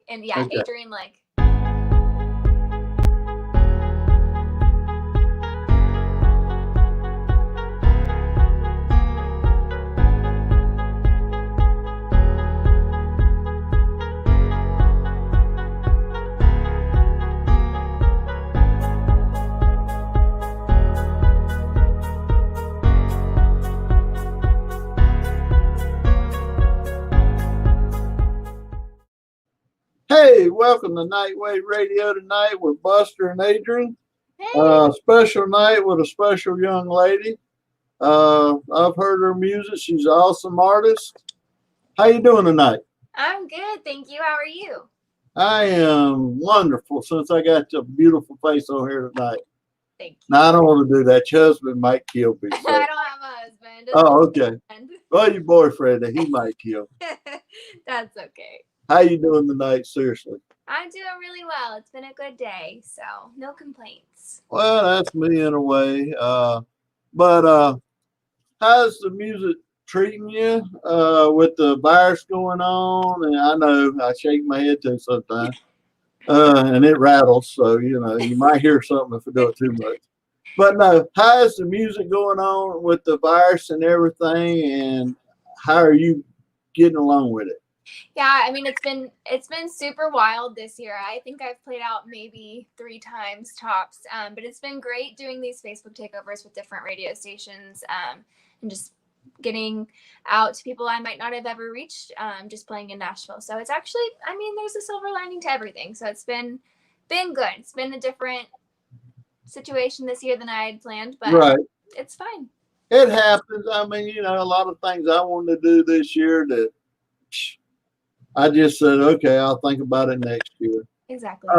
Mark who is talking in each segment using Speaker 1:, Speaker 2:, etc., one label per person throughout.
Speaker 1: And yeah,
Speaker 2: Okay.
Speaker 1: Adrienne, like.
Speaker 2: Hey, welcome to Nightwave Radio tonight with Buster and Adrienne.
Speaker 1: Hey.
Speaker 2: Special night with a special young lady. I've heard her music. She's an awesome artist. How you doing tonight?
Speaker 1: I'm good, thank you. How are you?
Speaker 2: I am wonderful since I got your beautiful face on here tonight.
Speaker 1: Thank you.
Speaker 2: Now, I don't want to do that. Your husband might kill me. So.
Speaker 1: I don't have a husband.
Speaker 2: Oh, okay. Well, your boyfriend, he might kill.
Speaker 1: That's okay.
Speaker 2: How you doing tonight? Seriously.
Speaker 1: I'm doing really well. It's been a good day, so no complaints.
Speaker 2: Well, that's me in a way. But how's the music treating you with the virus going on? And I know I shake my head too sometimes, and it rattles. So you might hear something if I do it too much. But no, how's the music going on with the virus and everything? And how are you getting along with it?
Speaker 1: Yeah, I mean, it's been super wild this year. I think I've played out maybe 3 times tops, but it's been great doing these Facebook takeovers with different radio stations, and just getting out to people I might not have ever reached, just playing in Nashville. So it's actually, I mean, there's a silver lining to everything. So it's been good. It's been a different situation this year than I had planned, but
Speaker 2: right.
Speaker 1: It's fine.
Speaker 2: It happens. I mean, a lot of things I wanted to do this year that I just said, okay, I'll think about it next year.
Speaker 1: Exactly.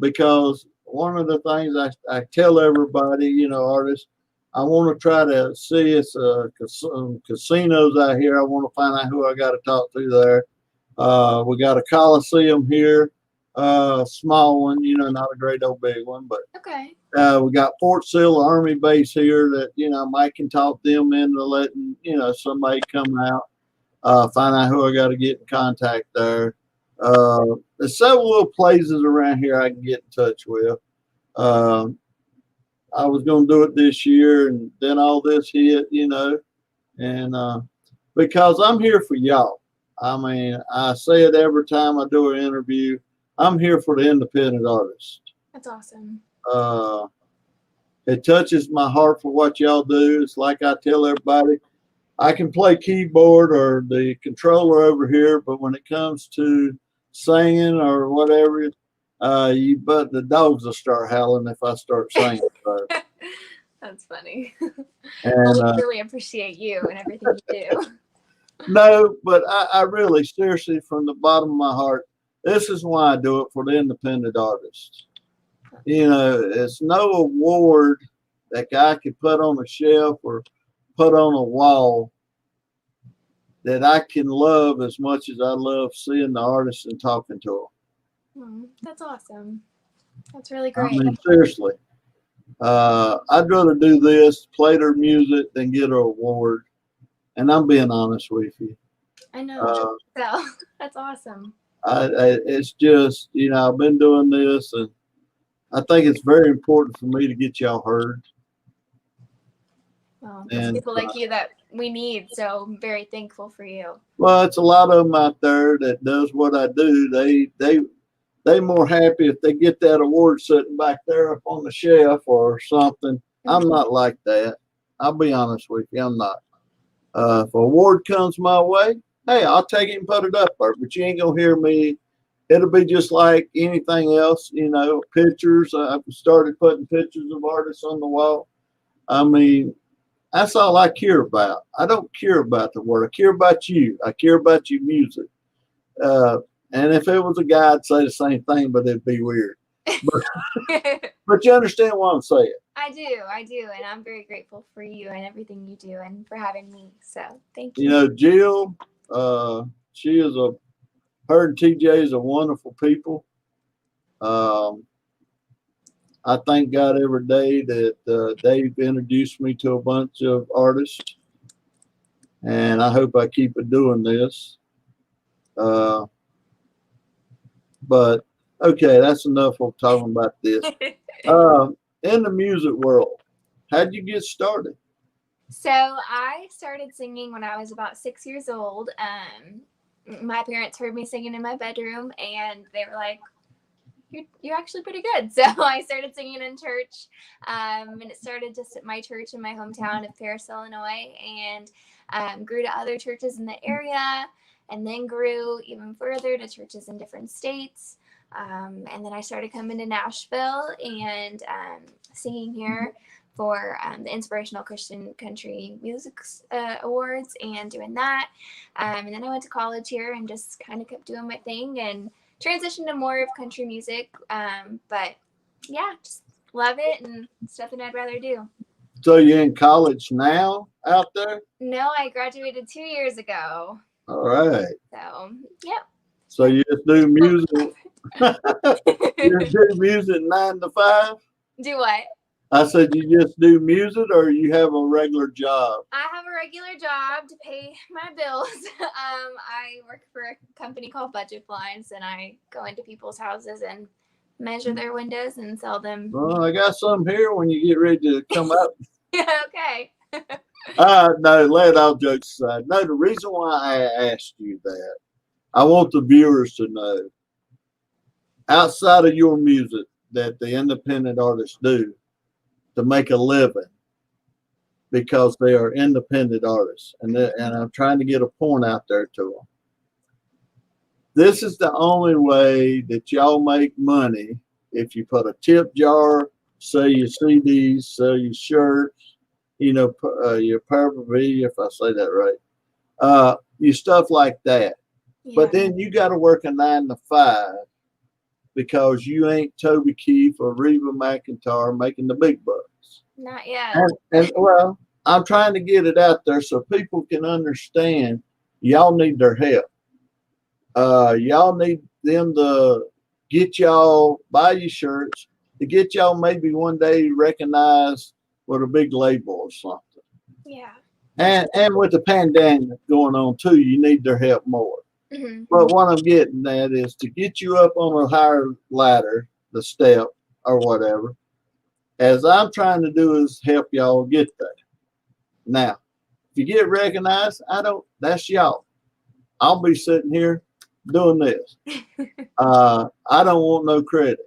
Speaker 2: Because one of the things I tell everybody, artists, I want to try to see some casinos out here. I want to find out who I got to talk to there. We got a Coliseum here, small one, not a great old big one, but
Speaker 1: okay.
Speaker 2: We got Fort Sill Army Base here that Mike can talk them into letting somebody come out. Find out who I got to get in contact there. There's several little places around here I can get in touch with. I was going to do it this year, and then all this hit, and because I'm here for y'all. I mean, I say it every time I do an interview. I'm here for the independent artist.
Speaker 1: That's awesome.
Speaker 2: It touches my heart for what y'all do. It's like I tell everybody, I can play keyboard or the controller over here, but when it comes to singing or whatever, but the dogs will start howling if I start singing. So.
Speaker 1: That's funny.
Speaker 2: And
Speaker 1: we really appreciate you and everything you do.
Speaker 2: No, but I really, seriously, from the bottom of my heart, this is why I do it, for the independent artists. It's no award that guy could put on a shelf or put on a wall that I can love as much as I love seeing the artists and talking to
Speaker 1: them. That's awesome. That's really great.
Speaker 2: I mean, seriously, I'd rather do this, play their music, than get an award. And I'm being honest with you.
Speaker 1: I know. So that's awesome.
Speaker 2: It's just, I've been doing this, and I think it's very important for me to get y'all heard.
Speaker 1: Well, it's people like you that we need, so I'm very thankful for you.
Speaker 2: Well, it's a lot of them out there that does what I do. They more happy if they get that award sitting back there up on the shelf or something. Mm-hmm. I'm not like that. I'll be honest with you, I'm not. If an award comes my way, hey, I'll take it and put it up there. But you ain't gonna hear me. It'll be just like anything else, pictures. I've started putting pictures of artists on the wall. I mean, that's all I care about. I don't care about the word. I care about you. I care about your music. And if it was a guy, I'd say the same thing, but it'd be weird. But you understand what I'm saying.
Speaker 1: I do, and I'm very grateful for you and everything you do, and for having me. So thank you.
Speaker 2: Jill, she is her and TJ is a wonderful people. I thank God every day that they've introduced me to a bunch of artists, and I hope I keep doing this. But okay, that's enough of talking about this. In the music world, how'd you get started?
Speaker 1: So I started singing when I was about 6 years old. My parents heard me singing in my bedroom, and they were like, "You're actually pretty good." So I started singing in church, and it started just at my church in my hometown of Paris, Illinois, and grew to other churches in the area, and then grew even further to churches in different states. And then I started coming to Nashville and singing here for the Inspirational Christian Country Music Awards and doing that. And then I went to college here and just kind of kept doing my thing and transitioned to more of country music. But yeah, just love it and it's nothing I'd rather do.
Speaker 2: So you're in college now out there?
Speaker 1: No, I graduated 2 years ago.
Speaker 2: All right.
Speaker 1: So, yep.
Speaker 2: So you just do music. You just do music 9 to 5?
Speaker 1: Do what?
Speaker 2: I said you just do music or you have a regular job?
Speaker 1: I have a regular job to pay my bills. I work for a company called Budget Blinds, and I go into people's houses and measure their windows and sell them.
Speaker 2: Well, I got some here when you get ready to come out.
Speaker 1: Okay.
Speaker 2: No, let all jokes aside. No, the reason why I asked you that, I want the viewers to know, outside of your music that the independent artists do to make a living, because they are independent artists, and I'm trying to get a point out there to them. This is the only way that y'all make money. If you put a tip jar, sell your CDs, sell your shirts, your paraphernalia, if I say that right, your stuff like that. Yeah. But then you got to work a 9 to 5 because you ain't Toby Keith or Reba McEntire making the big bucks.
Speaker 1: Not yet.
Speaker 2: And well, I'm trying to get it out there so people can understand y'all need their help. Y'all need them to get y'all, buy your shirts, to get y'all maybe one day recognized with a big label or something.
Speaker 1: Yeah.
Speaker 2: And with the pandemic going on too, you need their help more. Mm-hmm. But what I'm getting at is to get you up on a higher ladder, the step or whatever, as I'm trying to do is help y'all get there. Now, if you get recognized, that's y'all. I'll be sitting here doing this. I don't want no credit.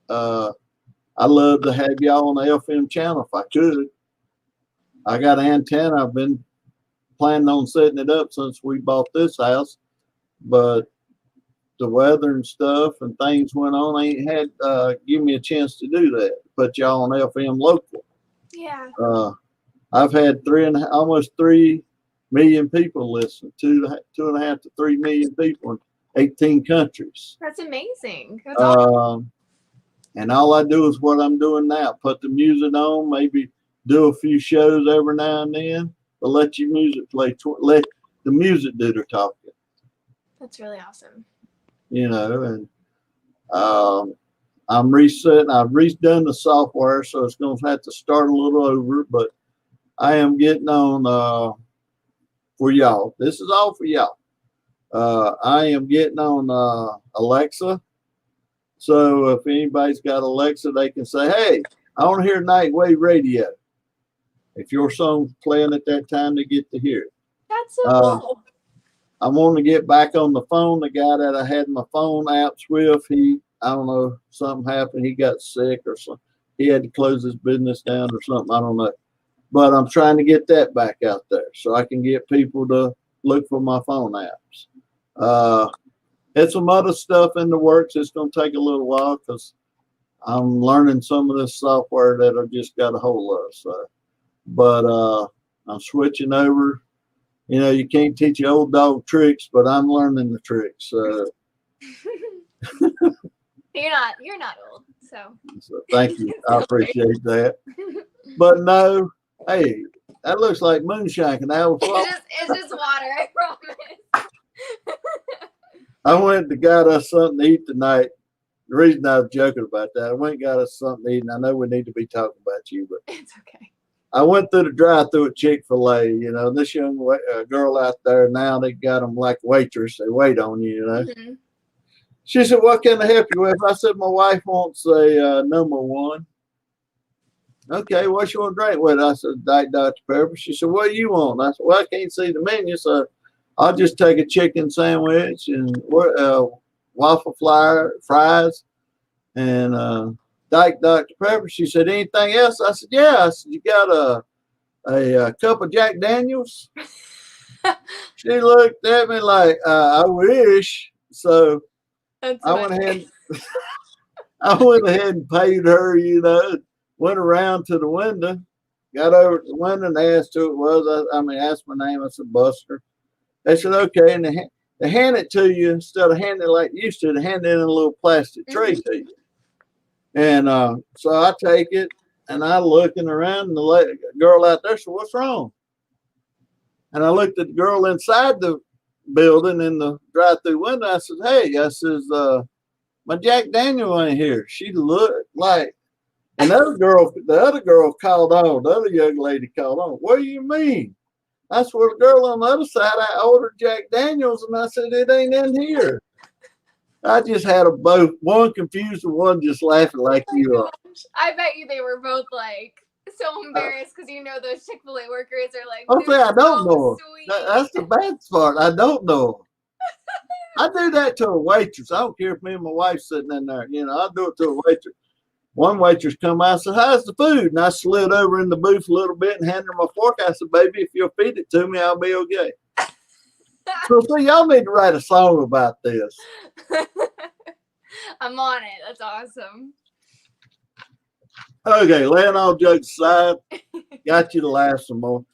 Speaker 2: I love to have y'all on the FM channel if I could. I got an antenna. I've been planning on setting it up since we bought this house, but the weather and stuff and things went on. I ain't had give me a chance to do that. Put y'all on FM local.
Speaker 1: Yeah.
Speaker 2: I've had almost 3 million people listen. 2.5 to 3 million people in 18 countries.
Speaker 1: That's amazing. That's awesome.
Speaker 2: And all I do is what I'm doing now. Put the music on, maybe do a few shows every now and then, but let your music play. Let the music do the talking.
Speaker 1: That's really awesome.
Speaker 2: And I'm resetting. I've redone the software, so it's going to have to start a little over, but I am getting on for y'all. This is all for y'all. I am getting on Alexa. So if anybody's got Alexa, they can say, hey, I want to hear Nightwave Radio. If your song's playing at that time, they get to hear it.
Speaker 1: That's so cool.
Speaker 2: I want to get back on the phone. The guy that I had my phone apps with, I don't know, something happened. He got sick or something. He had to close his business down or something. I don't know. But I'm trying to get that back out there so I can get people to look for my phone apps. It's some other stuff in the works. It's going to take a little while because I'm learning some of this software that I just got a hold of. So, but I'm switching over. You can't teach an old dog tricks, but I'm learning the tricks.
Speaker 1: You're not old, so
Speaker 2: thank you. I appreciate that. But no, hey, that looks like moonshine. Can I have a
Speaker 1: it's just water, I promise.
Speaker 2: I went and got us something to eat tonight. The reason I was joking about that, I went and got us something to eat, and I know we need to be talking about you, but
Speaker 1: it's okay.
Speaker 2: I went through the drive-thru at Chick-fil-A. This young girl out there now, they got them like waitress. They wait on you.
Speaker 1: Mm-hmm.
Speaker 2: She said, what can I help you with? I said, my wife wants a number one. Okay, what you want to drink with? I said, Diet Dr. Pepper. She said, what do you want? I said, well, I can't see the menu, so I'll just take a chicken sandwich and waffle fries and Diet Dr. Pepper. She said, anything else? I said, yeah. I said, you got a cup of Jack Daniels? She looked at me like, I wish. So
Speaker 1: That's
Speaker 2: I went ahead. I went ahead and paid her. Went around to the window, got over to the window, and asked who it was. Asked my name. I said Buster. They said okay, and they hand it to you instead of handing it like you used to. They hand it in a little plastic tray to you. And so I take it, and I looking around, and the girl out there said, "What's wrong?" And I looked at the girl inside the building in the drive-through window. I said, "Hey," I says, "my Jack Daniel ain't here." She looked like, and the other girl called on. The other young lady called on. What do you mean? I said, well, the girl on the other side, I ordered Jack Daniels, and I said, it ain't in here. I just had them both, one confused and one just laughing like you are.
Speaker 1: I bet you they were both like so embarrassed because those Chick-fil-A workers are like,
Speaker 2: Okay, I don't know her.
Speaker 1: Sweet.
Speaker 2: That's the bad part. I don't know her. I do that to a waitress. I don't care if me and my wife's sitting in there. I'll do it to a waitress. One waitress come out and said, how's the food? And I slid over in the booth a little bit and handed her my fork. I said, baby, if you'll feed it to me, I'll be okay. So see, y'all need to write a song about this.
Speaker 1: I'm on it. That's awesome.
Speaker 2: Okay, laying all jokes aside, got you to laugh some more.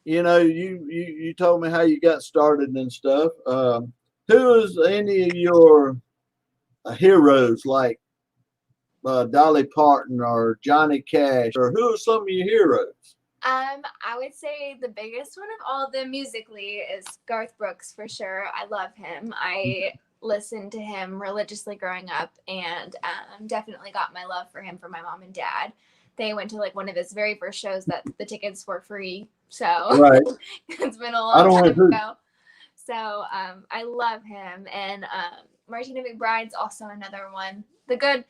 Speaker 2: You told me how you got started and stuff. Who is any of your heroes like Dolly Parton or Johnny Cash, or who are some of your heroes?
Speaker 1: I would say the biggest one of all of them musically is Garth Brooks for sure. I love him. I listened to him religiously growing up, and definitely got my love for him from my mom and dad. They went to like one of his very first shows that the tickets were free. So
Speaker 2: right.
Speaker 1: It's been a long time ago. So I love him, and Martina McBride's also another one. The good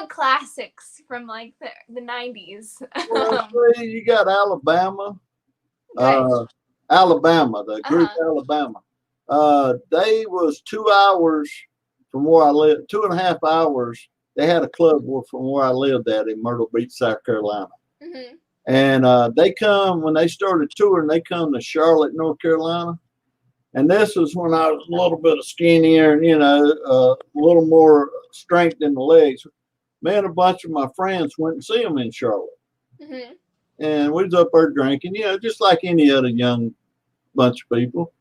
Speaker 1: classics from like the 90s.
Speaker 2: Well, you got Alabama.
Speaker 1: Right.
Speaker 2: Alabama, the group Alabama. They was 2 hours from where I lived, 2.5 hours. They had a club from where I lived at in Myrtle Beach, South Carolina.
Speaker 1: Mm-hmm.
Speaker 2: And they come, when they started touring, they come to Charlotte, North Carolina. And this was when I was a little bit skinnier and, a little more strength in the legs. Me and a bunch of my friends went and see them in Charlotte. Mm-hmm. And we was up there drinking, just like any other young bunch of people.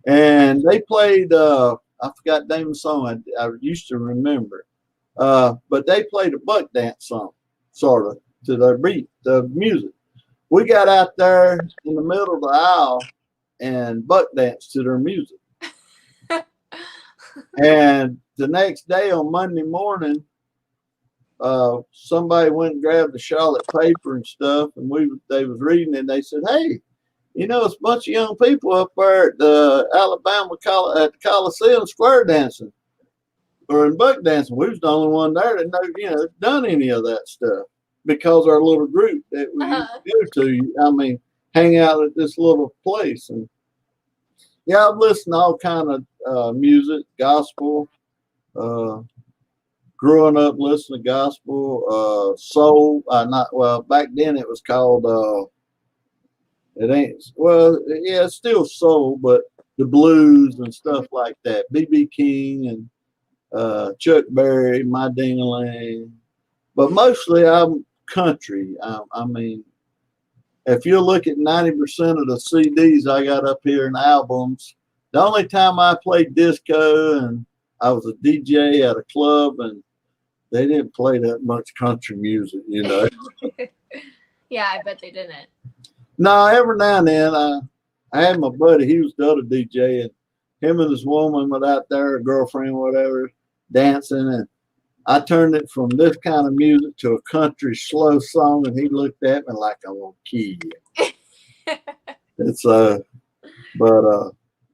Speaker 2: And they played, I forgot the name of the song. I used to remember. But they played a buck dance song, sort of, to their beat, the music. We got out there in the middle of the aisle and buck danced to their music. And the next day on Monday morning, somebody went and grabbed the Charlotte paper and stuff, and they was reading it, and they said, hey, it's a bunch of young people up there at the Alabama at the Coliseum Square dancing or in buck dancing. We was the only one there that done any of that stuff, because our little group that we used to go to, hang out at this little place. And yeah, I've listened to all kind of music, gospel, growing up listening to gospel, soul, back then it was called, it's still soul, but the blues and stuff like that. B.B. King and Chuck Berry, My Ding-a-Ling. But mostly I'm country. If you look at 90% of the CDs I got up here and albums, the only time I played disco and I was a DJ at a club, and they didn't play that much country music,
Speaker 1: Yeah, I bet they didn't.
Speaker 2: No, every now and then I had my buddy, he was the other DJ, and him and his woman were out there, a girlfriend, whatever, dancing, and I turned it from this kind of music to a country slow song, and he looked at me like I'm gonna kill you. It's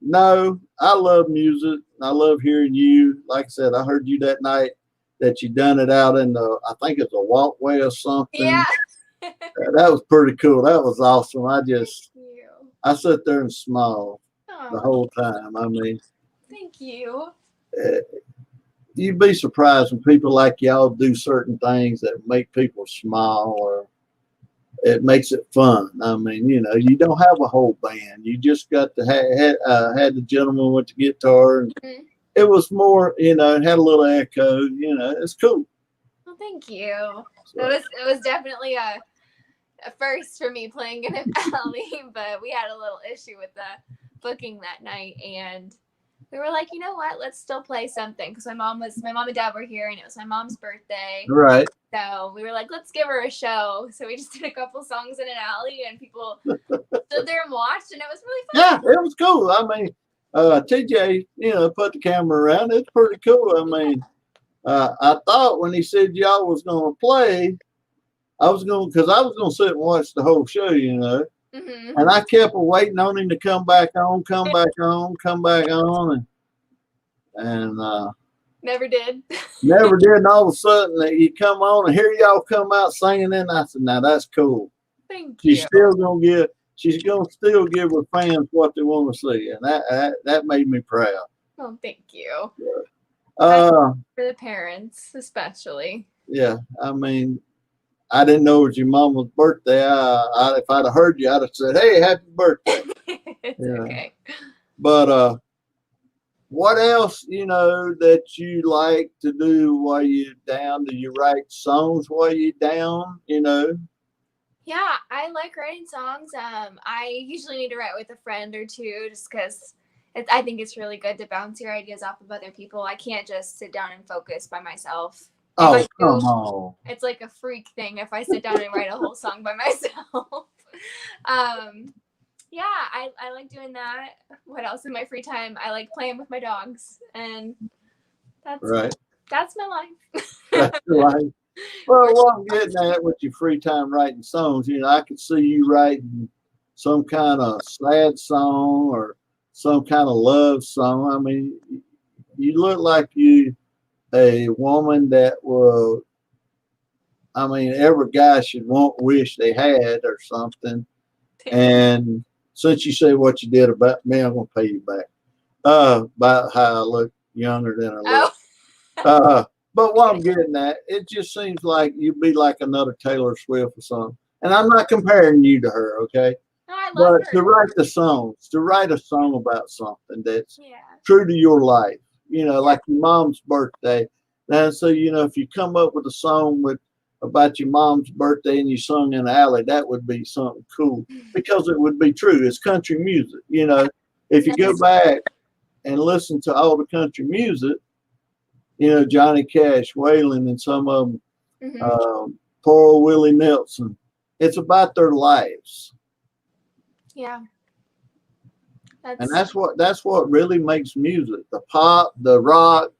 Speaker 2: no, I love music. I love hearing you. Like I said, I heard you that night that you done it out in the, I think it's a walkway or something.
Speaker 1: Yeah.
Speaker 2: That was pretty cool. That was awesome.
Speaker 1: Thank you.
Speaker 2: I sat there and smiled the
Speaker 1: Oh,
Speaker 2: whole time. I mean,
Speaker 1: thank you.
Speaker 2: eh, you'd be surprised when people like y'all do certain things that make people smile or it makes it fun. I mean, you don't have a whole band. You just got to had the gentleman with the guitar, and
Speaker 1: Mhm.
Speaker 2: it was more, it had a little echo. It's cool.
Speaker 1: Well, thank you.
Speaker 2: So,
Speaker 1: It was definitely a first for me playing in an alley, but we had a little issue with the booking that night, and we were like, you know what? Let's still play something because my mom and dad were here, and it was my mom's birthday.
Speaker 2: right.
Speaker 1: So we were like, let's give her a show. So we just did a couple songs in an alley, and people stood there and watched, and it was really fun.
Speaker 2: Yeah, it was cool. I mean, TJ, put the camera around. It's pretty cool. I mean, I thought when he said y'all was going to play, because I was going to sit and watch the whole show,
Speaker 1: Mm-hmm.
Speaker 2: and I kept waiting on him to come back on, come back on, come back on, and
Speaker 1: Never did.
Speaker 2: never did. And all of a sudden, he come on, and here y'all come out singing. And I said, "Now that's cool."
Speaker 1: Thank
Speaker 2: She's
Speaker 1: you.
Speaker 2: still gonna give. She's gonna still give her fans what they want to see, and that made me proud.
Speaker 1: Well, thank you.
Speaker 2: Uh,
Speaker 1: For the parents, especially.
Speaker 2: yeah. I mean, I didn't know it was your mama's birthday. If I'd have heard you, I'd have said, "Hey, happy birthday."
Speaker 1: It's
Speaker 2: Yeah.
Speaker 1: okay.
Speaker 2: But what else, that you like to do while you're down? Do you write songs while you're down?
Speaker 1: Yeah, I like writing songs. I usually need to write with a friend or two just because I think it's really good to bounce your ideas off of other people. I can't just sit down and focus by myself. If
Speaker 2: Oh,
Speaker 1: I do,
Speaker 2: come on.
Speaker 1: it's like a freak thing if I sit down and write a whole song by myself. Yeah, I like doing that. What else in my free time? I like playing with my dogs, and
Speaker 2: Right.
Speaker 1: that's my life.
Speaker 2: That's right. Well, what I'm getting at with your free time writing songs, I could see you writing some kind of sad song or some kind of love song. I mean, you look like you a woman that will. I mean, every guy should wish they had or something. And since you say what you did about me, I'm gonna pay you back. About how I look younger than I look. But what I'm getting at, it just seems like you'd be like another Taylor Swift or something. And I'm not comparing you to her, okay?
Speaker 1: No, I love
Speaker 2: But
Speaker 1: her.
Speaker 2: to write a song about something that's
Speaker 1: Yeah.
Speaker 2: true to your life, like your mom's birthday. And so, if you come up with a song about your mom's birthday and you sung in the alley, that would be something cool because it would be true. It's country music, If you go back and listen to all the country music, Johnny Cash, Waylon, and some of them,
Speaker 1: Mm-hmm.
Speaker 2: poor old Willie Nelson. It's about their lives,
Speaker 1: Yeah.
Speaker 2: and that's what really makes music. The pop, the rock,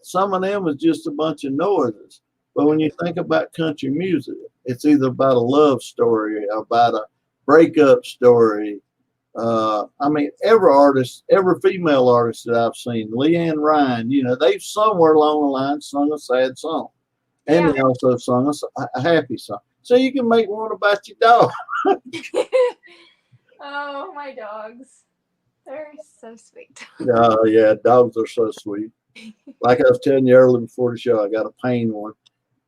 Speaker 2: some of them is just a bunch of noises. But when you think about country music, it's either about a love story, about a breakup story. I mean, every female artist that I've seen, Leanne Ryan, they've somewhere along the line sung a sad song. And
Speaker 1: Yeah.
Speaker 2: they also sung a happy song. So you can make one about your dog.
Speaker 1: Oh, my dogs. They're so sweet.
Speaker 2: Oh, yeah, dogs are so sweet. Like I was telling you earlier before the show, I got a pain one.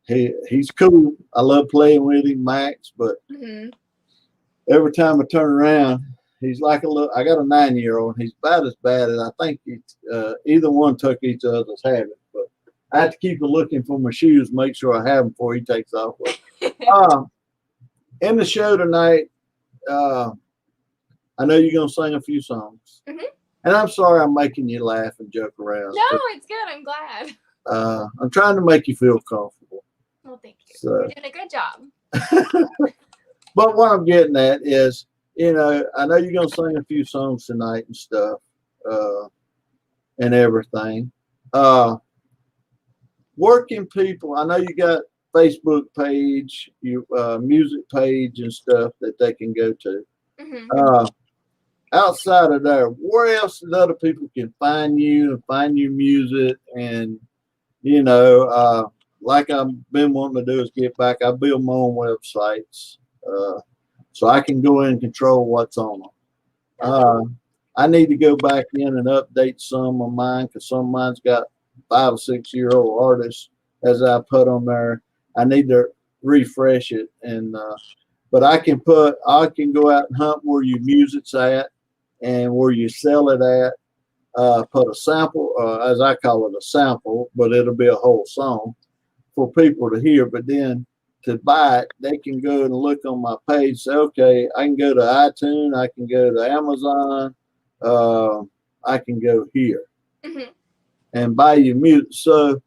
Speaker 2: He's cool. I love playing with him, Max, but
Speaker 1: Mm-hmm.
Speaker 2: every time I turn around, he's like I got a 9-year-old, and he's about as bad as I think either one took each other's habit. But I have to keep looking for my shoes, make sure I have them before he takes off. In the show tonight, I know you're going to sing a few songs.
Speaker 1: Mm-hmm.
Speaker 2: And I'm sorry I'm making you laugh and joke around.
Speaker 1: No, it's good. I'm glad.
Speaker 2: I'm trying to make you feel comfortable.
Speaker 1: Well, thank you.
Speaker 2: So.
Speaker 1: You're doing a good job.
Speaker 2: But what I'm getting at is, I know you're going to sing a few songs tonight and stuff and everything. Working people, I know you got Facebook page, your music page and stuff that they can go to.
Speaker 1: Mm-hmm.
Speaker 2: outside of there, where else that other people can find you and find your music? And, like I've been wanting to do is get back. I build my own websites so I can go in and control what's on them. I need to go back in and update some of mine because some of mine's got 5 or 6 year old artists as I put on there. I need to refresh it, and but I can go out and hunt where your music's at and where you sell it at. Put a sample, as I call it, a sample, but it'll be a whole song for people to hear. But then to buy it, they can go and look on my page. Say, okay, I can go to iTunes, I can go to Amazon, I can go here and buy your music. So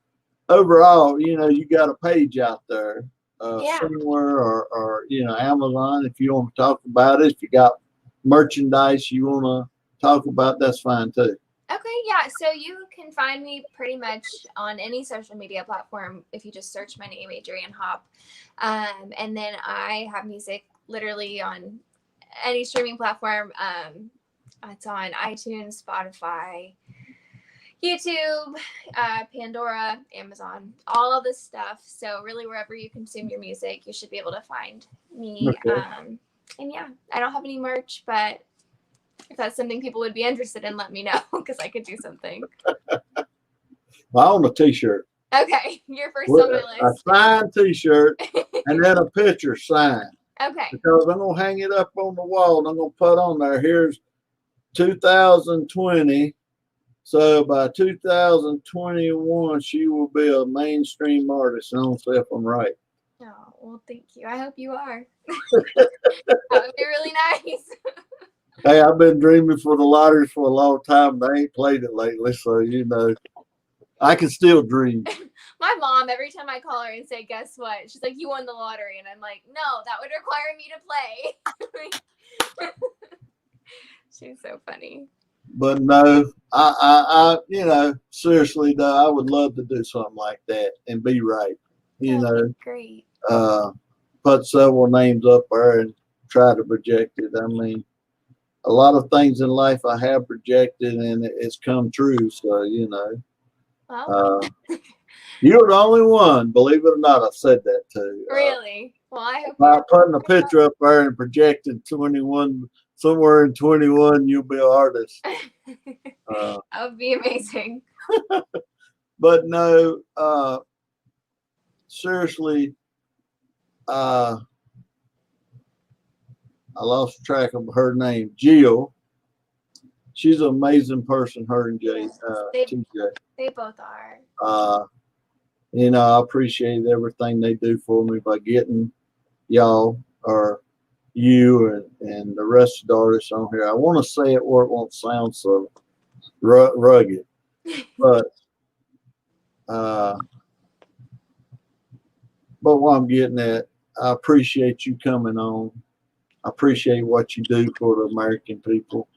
Speaker 2: overall, you got a page out there somewhere, or Amazon. If you want to talk about it, if you got merchandise you want to talk about, that's fine too.
Speaker 1: Okay, yeah. So you can find me pretty much on any social media platform if you just search my name, Adrienne Haupt. And then I have music literally on any streaming platform. It's on iTunes, Spotify, YouTube, Pandora, Amazon, all of this stuff. So really, wherever you consume your music, you should be able to find me.
Speaker 2: Okay.
Speaker 1: And yeah, I don't have any merch, but if that's something people would be interested in, let me know because I could do something.
Speaker 2: I own a T-shirt.
Speaker 1: Okay, you're first on my list.
Speaker 2: A signed T-shirt and then a picture signed.
Speaker 1: Okay.
Speaker 2: Because I'm gonna hang it up on the wall and I'm gonna put on there. Here's 2020. So by 2021, she will be a mainstream artist. I don't say if I'm right.
Speaker 1: Oh, well, thank you. I hope you are. That would be really nice.
Speaker 2: Hey, I've been dreaming for the lottery for a long time. They ain't played it lately, so I can still dream.
Speaker 1: My mom, every time I call her and say, guess what? She's like, you won the lottery. And I'm like, no, that would require me to play. She's so funny.
Speaker 2: But no, I seriously though, I would love to do something like that and be right.
Speaker 1: Great.
Speaker 2: Put several names up there and try to project it. I mean, a lot of things in life I have projected and it's come true. So,
Speaker 1: Well,
Speaker 2: you're the only one, believe it or not, I've said that too.
Speaker 1: Really? Well, I hope
Speaker 2: by putting a picture up there and projecting 21, somewhere in 21, you'll be an artist.
Speaker 1: That would be amazing.
Speaker 2: But no, seriously, I lost track of her name, Jill. She's an amazing person, her and Jay. TJ.
Speaker 1: They both are.
Speaker 2: I appreciate everything they do for me by getting y'all or you and the rest of the artists on here. I want to say it where it won't sound so rugged, but what I'm getting at, I appreciate you coming on. I appreciate what you do for the American people.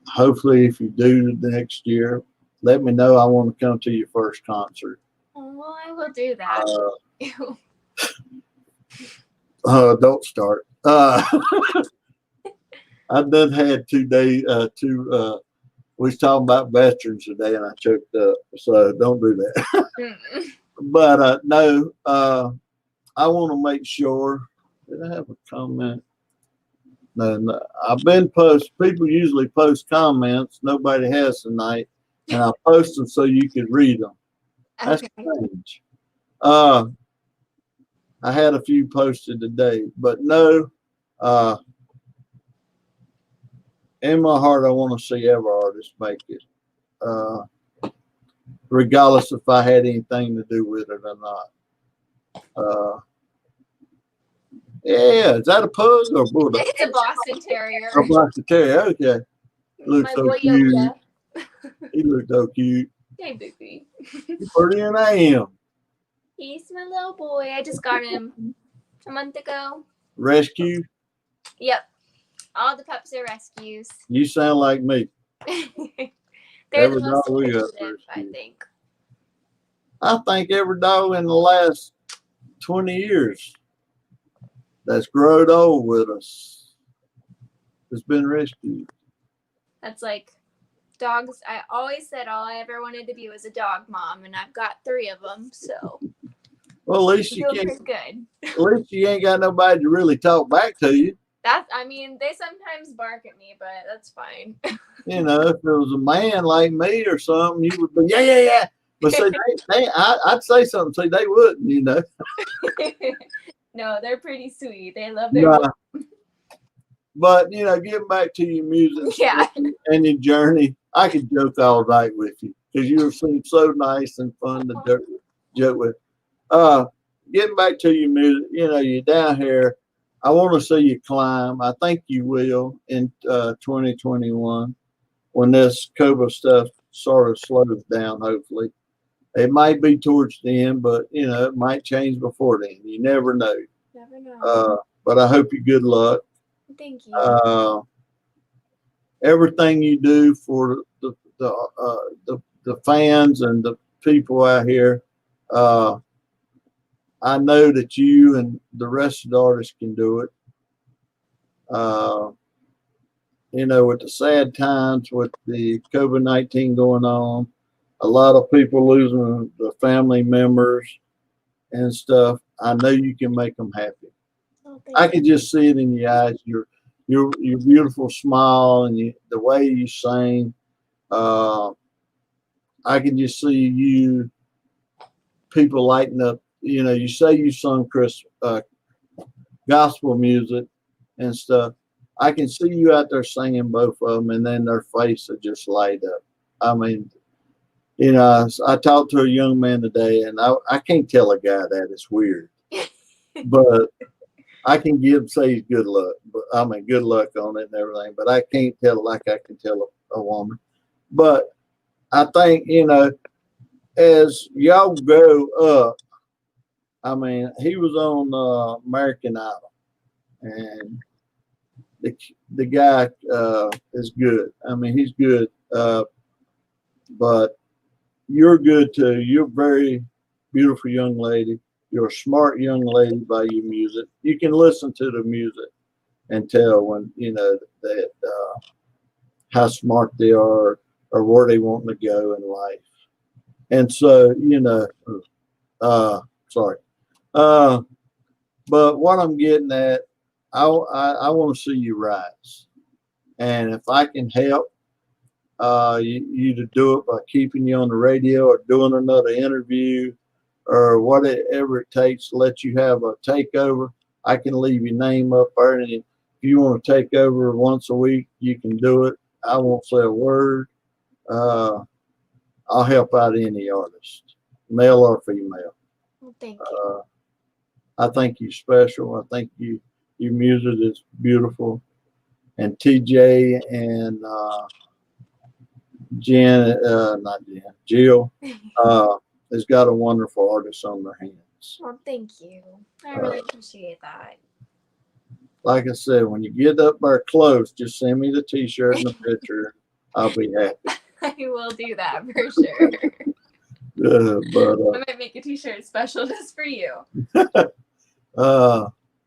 Speaker 2: Hopefully, if you do the next year, let me know. I want to come to your first concert.
Speaker 1: Well, I will do that.
Speaker 2: Don't start. I've done had 2 days. We was talking about veterans today, and I choked up. So don't do that. But no, I want to make sure. Did I have a comment? No. I've been people usually post comments. Nobody has tonight, and I post them so you can read them. That's strange. I had a few posted today, but no. In my heart, I want to see every artist make it, regardless if I had anything to do with it or not. Yeah, is that a pug or a bulldog?
Speaker 1: It's a Boston Terrier.
Speaker 2: A Boston Terrier, okay. Looks so cute. He looks so cute.
Speaker 1: Hey, baby.
Speaker 2: He's prettier than I am.
Speaker 1: He's my little boy. I just got him a month ago.
Speaker 2: Rescue?
Speaker 1: Yep. All the pups are rescues.
Speaker 2: You sound like me.
Speaker 1: They're the most attentive, I think.
Speaker 2: I think every dog in the last 20 years. that's growed old with us has been rescued.
Speaker 1: That's like dogs. I always said all I ever wanted to be was a dog mom, and I've got 3 of them. So
Speaker 2: Well, at least you
Speaker 1: feel
Speaker 2: can't.
Speaker 1: pretty good.
Speaker 2: At least you ain't got nobody to really talk back to you.
Speaker 1: I mean, they sometimes bark at me, but that's fine.
Speaker 2: You know, if it was a man like me or something, you would be, yeah. But see, I'd say something. See, they wouldn't, you know.
Speaker 1: No, they're pretty sweet. They love their
Speaker 2: Nah. But, you know, getting back to your music and your journey, I could joke all night with you because you seem so nice and fun to joke with. Getting back to your music, you know, you're down here. I want to see you climb. I think you will in 2021 when this COVID stuff sort of slows down, hopefully. It might be towards the end, but, you know, it might change before then. You never know.
Speaker 1: Never know.
Speaker 2: But I hope you good luck.
Speaker 1: Thank you.
Speaker 2: Everything you do for the fans and the people out here, I know that you and the rest of the artists can do it. You know, with the sad times with the COVID-19 going on, a lot of people losing their family members and stuff. I know you can make them happy. I can just see it in your eyes. Your beautiful smile and the way you sing. I can just see you people lighting up. You know, you say you sung gospel music and stuff. I can see you out there singing both of them, and then their face would just light up. I mean, you know, I talked to a young man today, and I can't tell a guy that. It's weird. But I can say he's good luck. But I mean, good luck on it and everything. But I can't tell like I can tell a woman. But I think, you know, as y'all go up, I mean, he was on American Idol, and the guy is good. I mean, he's good, but you're good too. You're a very beautiful young lady. You're a smart young lady by your music. You can listen to the music and tell when, you know, that how smart they are or where they want to go in life. And so, you know, sorry. But what I'm getting at, I want to see you rise. And if I can help you to do it by keeping you on the radio or doing another interview or whatever it takes to let you have a takeover, I can leave your name up there. And if you want to take over once a week, you can do it. I won't say a word. I'll help out any artist, male or female.
Speaker 1: Well, thank you.
Speaker 2: I think you're special. I think your music is beautiful. And TJ and Jill has got a wonderful artist on their hands.
Speaker 1: Well, thank you. I really appreciate that.
Speaker 2: Like I said, when you get up there close, just send me the T-shirt and the picture. I'll be happy.
Speaker 1: I will do that for sure. I might make a T-shirt special just for you.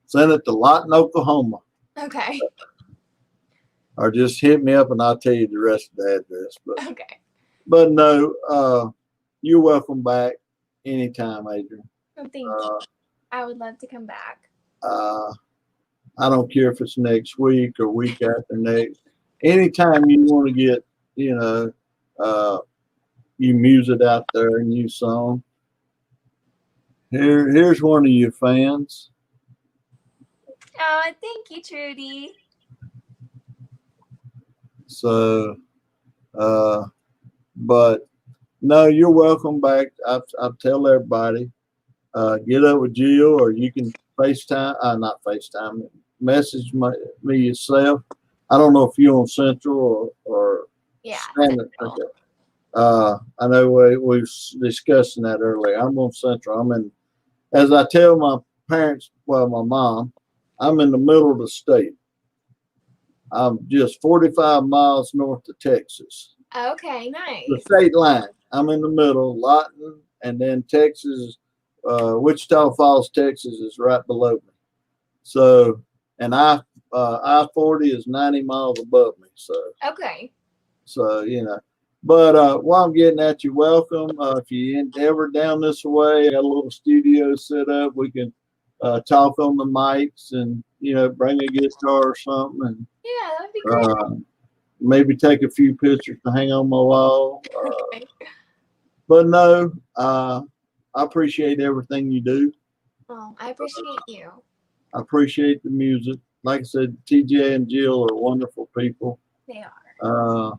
Speaker 2: Send it to Lawton, Oklahoma.
Speaker 1: Okay.
Speaker 2: Or just hit me up and I'll tell you the rest of the address. But,
Speaker 1: okay.
Speaker 2: But no, you're welcome back anytime, Adrienne.
Speaker 1: Well, thank you. I would love to come back.
Speaker 2: I don't care if it's next week or week after next. Anytime you want to get, you know, you music out there, a new song. Here's one of your fans.
Speaker 1: Oh, thank you, Trudy.
Speaker 2: So, but no, you're welcome back. I'll tell everybody, get up with Jill, or you can FaceTime, not FaceTime, message me yourself. I don't know if you're on Central or
Speaker 1: yeah.
Speaker 2: Standard. Okay. I know we was discussing that earlier. I'm on Central. I'm in, as I tell my parents, well, my mom, I'm in the middle of the state. I'm just 45 miles north of Texas.
Speaker 1: Okay, nice.
Speaker 2: The state line. I'm in the middle, Lawton, and then Texas, Wichita Falls, Texas is right below me. So, and I-40 is 90 miles above me.
Speaker 1: Okay.
Speaker 2: So, but while I'm getting at you, welcome. If you ever down this way, I got a little studio set up. We can talk on the mics and, bring a guitar or something and
Speaker 1: Yeah, that would be great.
Speaker 2: maybe take a few pictures to hang on my wall.
Speaker 1: Okay.
Speaker 2: But no, I appreciate everything you do.
Speaker 1: Well, I appreciate you.
Speaker 2: I appreciate the music. Like I said, TJ and Jill are wonderful people.
Speaker 1: They are.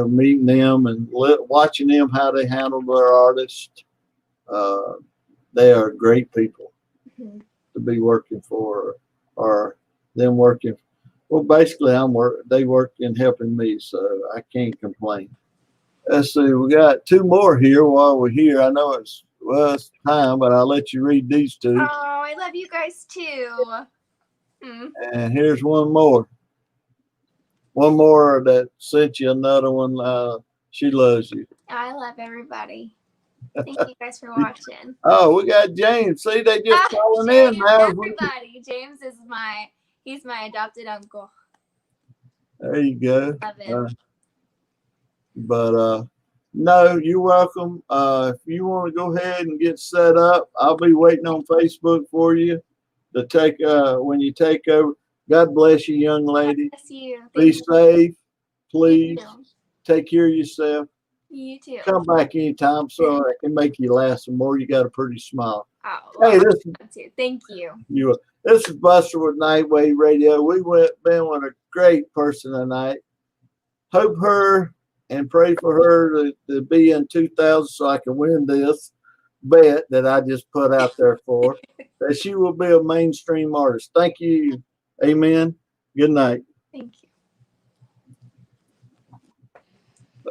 Speaker 2: Meeting them and watching them how they handle their artists. They are great people
Speaker 1: Mm-hmm.
Speaker 2: to be working for, or them working. Well, basically, they work in helping me, so I can't complain. Let's see, we got two more here while we're here. I know it's time, but I'll let you read these two.
Speaker 1: Oh, I love you guys too.
Speaker 2: And here's one more. One more that sent you another one. She loves you.
Speaker 1: I love everybody. Thank you guys for watching.
Speaker 2: Oh, we got James. See, they just calling
Speaker 1: James,
Speaker 2: in now.
Speaker 1: everybody. James is he's my adopted uncle.
Speaker 2: There you go.
Speaker 1: Love him.
Speaker 2: But no, you're welcome. If you want to go ahead and get set up, I'll be waiting on Facebook for you to take when you take over. God bless you, young lady.
Speaker 1: God bless you.
Speaker 2: Be safe, please. Take care of yourself.
Speaker 1: You too.
Speaker 2: Come back anytime so I can make you laugh some more. You got a pretty smile.
Speaker 1: Oh, well, hey, thank you.
Speaker 2: This is Buster with Nightwave Radio. Been with a great person tonight. Hope her and pray for her to be in 2000 so I can win this bet that I just put out there for her, that she will be a mainstream artist. Thank you. Amen. Good night.
Speaker 1: Thank you.